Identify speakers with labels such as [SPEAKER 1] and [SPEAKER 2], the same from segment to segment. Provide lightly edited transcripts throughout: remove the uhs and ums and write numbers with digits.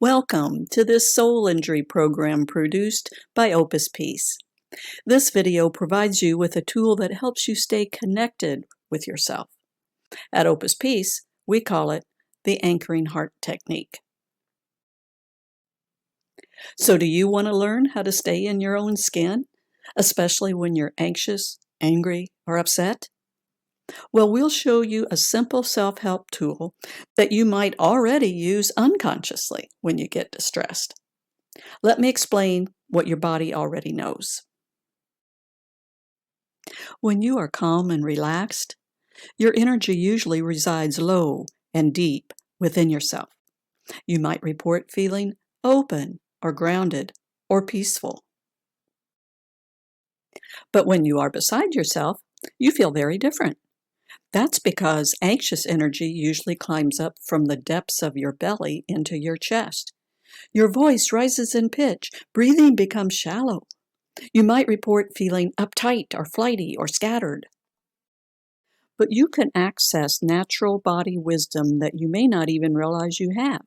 [SPEAKER 1] Welcome to this soul injury program produced by Opus Peace. This video provides you with a tool that helps you stay connected with yourself. At Opus Peace, we call it the Anchoring Heart Technique. So do you want to learn how to stay in your own skin, especially when you're anxious, angry, or upset? Well, we'll show you a simple self-help tool that you might already use unconsciously when you get distressed. Let me explain what your body already knows. When you are calm and relaxed, your energy usually resides low and deep within yourself. You might report feeling open or grounded or peaceful. But when you are beside yourself, you feel very different. That's because anxious energy usually climbs up from the depths of your belly into your chest. Your voice rises in pitch, breathing becomes shallow. You might report feeling uptight or flighty or scattered. But you can access natural body wisdom that you may not even realize you have.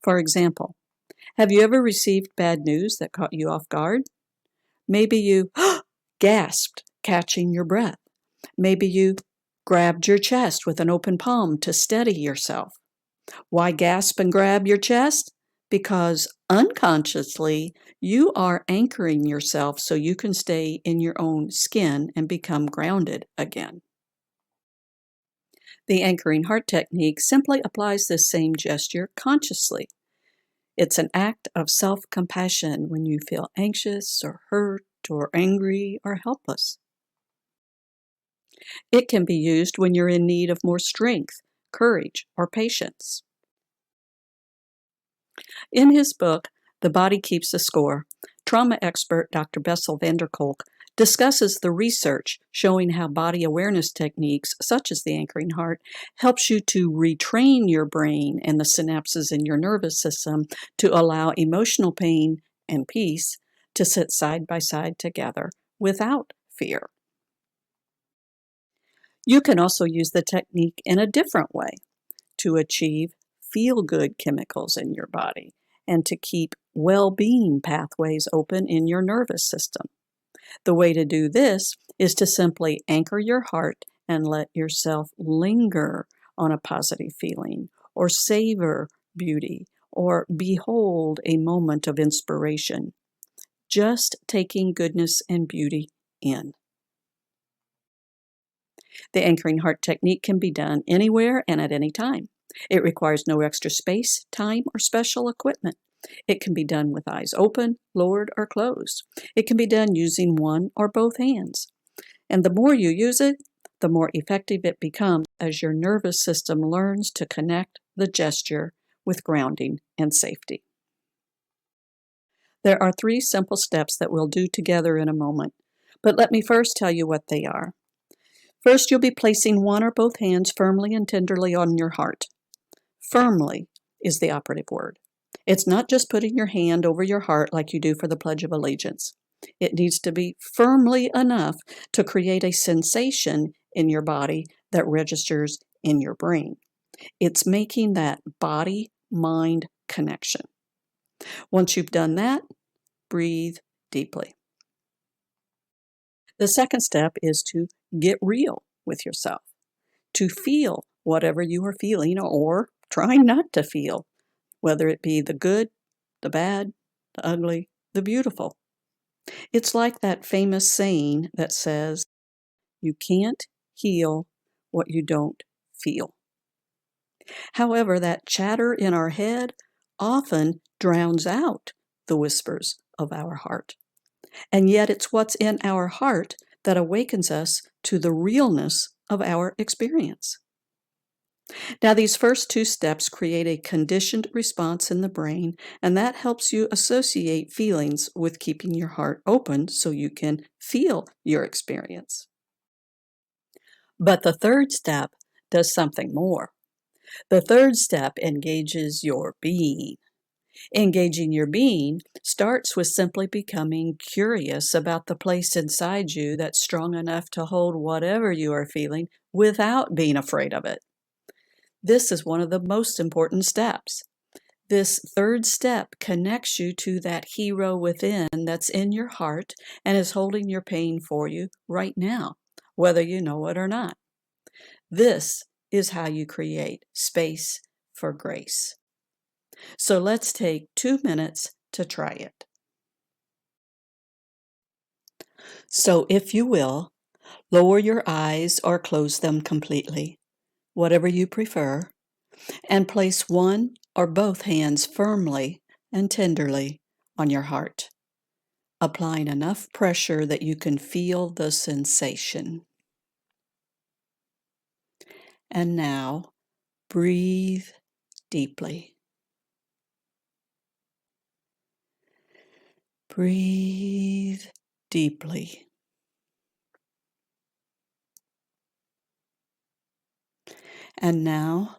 [SPEAKER 1] For example, have you ever received bad news that caught you off guard? Maybe you gasped, catching your breath. Maybe you grabbed your chest with an open palm to steady yourself. Why gasp and grab your chest? Because unconsciously, you are anchoring yourself so you can stay in your own skin and become grounded again. The Anchoring Heart Technique simply applies this same gesture consciously. It's an act of self-compassion when you feel anxious or hurt or angry or helpless. It can be used when you're in need of more strength, courage, or patience. In his book, The Body Keeps the Score, trauma expert Dr. Bessel van der Kolk discusses the research showing how body awareness techniques, such as the anchoring heart, helps you to retrain your brain and the synapses in your nervous system to allow emotional pain and peace to sit side by side together without fear. You can also use the technique in a different way to achieve feel-good chemicals in your body and to keep well-being pathways open in your nervous system. The way to do this is to simply anchor your heart and let yourself linger on a positive feeling, or savor beauty, or behold a moment of inspiration. Just taking goodness and beauty in. The Anchoring Heart Technique can be done anywhere and at any time. It requires no extra space, time, or special equipment. It can be done with eyes open, lowered, or closed. It can be done using one or both hands. And the more you use it, the more effective it becomes as your nervous system learns to connect the gesture with grounding and safety. There are 3 simple steps that we'll do together in a moment, but let me first tell you what they are. First, you'll be placing one or both hands firmly and tenderly on your heart. Firmly is the operative word. It's not just putting your hand over your heart like you do for the Pledge of Allegiance. It needs to be firmly enough to create a sensation in your body that registers in your brain. It's making that body-mind connection. Once you've done that, breathe deeply. The second step is to get real with yourself, to feel whatever you are feeling or try not to feel, whether it be the good, the bad, the ugly, the beautiful. It's like that famous saying that says, you can't heal what you don't feel. However, that chatter in our head often drowns out the whispers of our heart. And yet it's what's in our heart that awakens us to the realness of our experience. Now, these first 2 steps create a conditioned response in the brain, and that helps you associate feelings with keeping your heart open so you can feel your experience. But the third step does something more. The third step engages your being. Engaging your being starts with simply becoming curious about the place inside you that's strong enough to hold whatever you are feeling without being afraid of it. This is one of the most important steps. This third step connects you to that hero within that's in your heart and is holding your pain for you right now, whether you know it or not. This is how you create space for grace. So let's take 2 minutes to try it. So if you will, lower your eyes or close them completely, whatever you prefer, and place one or both hands firmly and tenderly on your heart, applying enough pressure that you can feel the sensation. And now, breathe deeply. Breathe deeply. And now,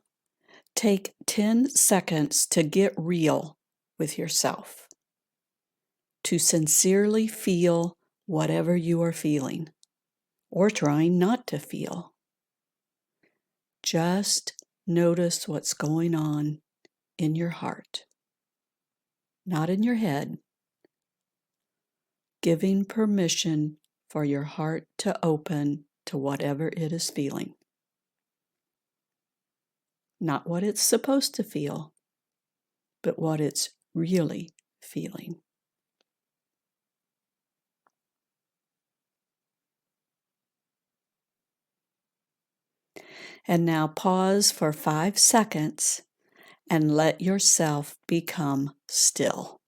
[SPEAKER 1] take 10 seconds to get real with yourself, to sincerely feel whatever you are feeling or trying not to feel. Just notice what's going on in your heart, not in your head, giving permission for your heart to open to whatever it is feeling. Not what it's supposed to feel, but what it's really feeling. And now pause for 5 seconds and let yourself become still.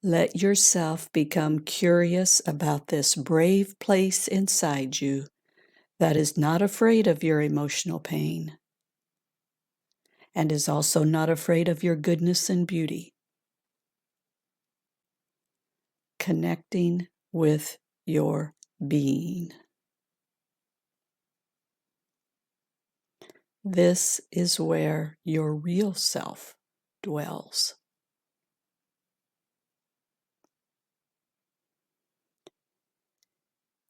[SPEAKER 1] Let yourself become curious about this brave place inside you that is not afraid of your emotional pain and is also not afraid of your goodness and beauty. Connecting with your being. This is where your real self dwells.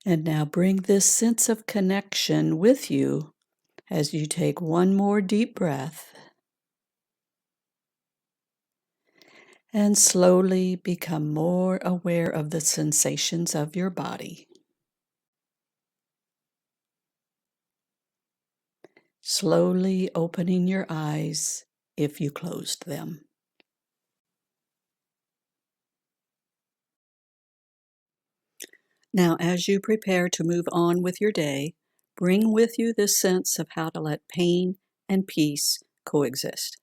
[SPEAKER 1] And now bring this sense of connection with you as you take one more deep breath and slowly become more aware of the sensations of your body. Slowly opening your eyes if you closed them. Now, as you prepare to move on with your day, bring with you this sense of how to let pain and peace coexist.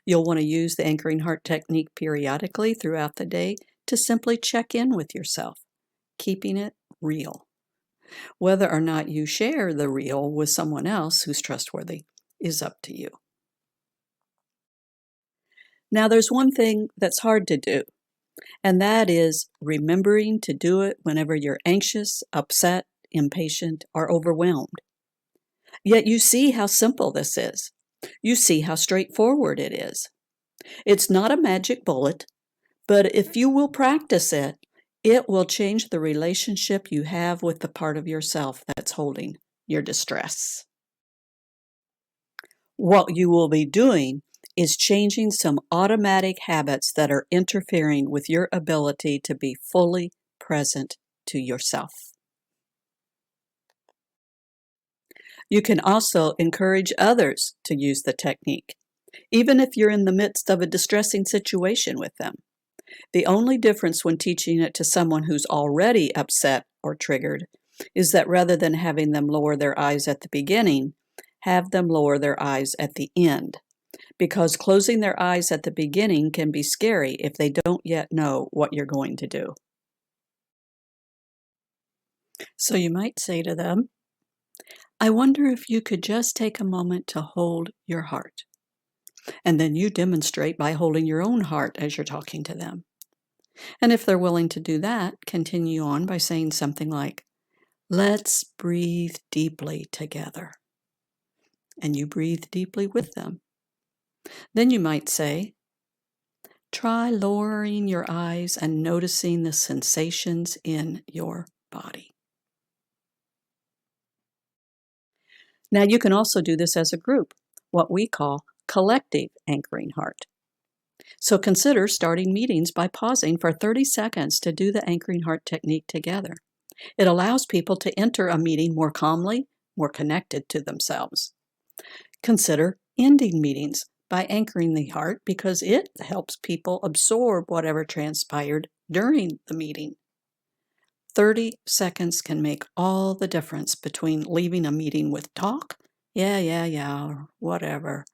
[SPEAKER 1] You'll want to use the anchoring heart technique periodically throughout the day to simply check in with yourself, keeping it real. Whether or not you share the real with someone else who's trustworthy is up to you. Now, there's one thing that's hard to do, and that is remembering to do it whenever you're anxious, upset, impatient, or overwhelmed. Yet you see how simple this is. You see how straightforward it is. It's not a magic bullet, but if you will practice it, it will change the relationship you have with the part of yourself that's holding your distress. What you will be doing is changing some automatic habits that are interfering with your ability to be fully present to yourself. You can also encourage others to use the technique, even if you're in the midst of a distressing situation with them. The only difference when teaching it to someone who's already upset or triggered is that rather than having them lower their eyes at the beginning, have them lower their eyes at the end. Because closing their eyes at the beginning can be scary if they don't yet know what you're going to do. So you might say to them, I wonder if you could just take a moment to hold your heart. And then you demonstrate by holding your own heart as you're talking to them. And if they're willing to do that, continue on by saying something like, let's breathe deeply together. And you breathe deeply with them. Then you might say, try lowering your eyes and noticing the sensations in your body. Now you can also do this as a group, what we call collective anchoring heart. So consider starting meetings by pausing for 30 seconds to do the anchoring heart technique together. It allows people to enter a meeting more calmly, more connected to themselves. Consider ending meetings by anchoring the heart because it helps people absorb whatever transpired during the meeting. 30 seconds can make all the difference between leaving a meeting with talk, or whatever,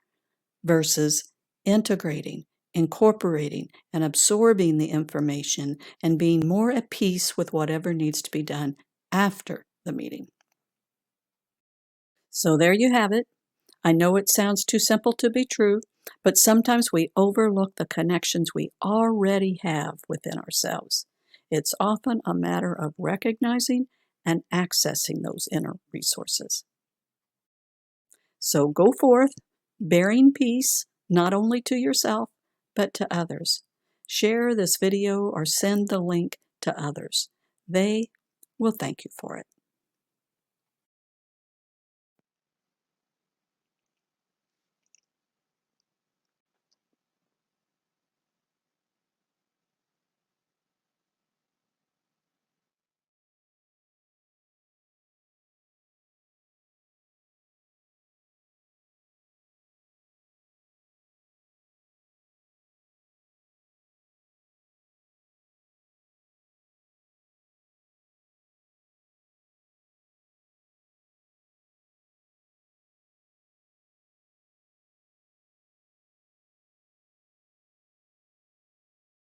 [SPEAKER 1] versus integrating, incorporating, and absorbing the information and being more at peace with whatever needs to be done after the meeting. So there you have it. I know it sounds too simple to be true, but sometimes we overlook the connections we already have within ourselves. It's often a matter of recognizing and accessing those inner resources. So go forth, bearing peace, not only to yourself, but to others. Share this video or send the link to others. They will thank you for it.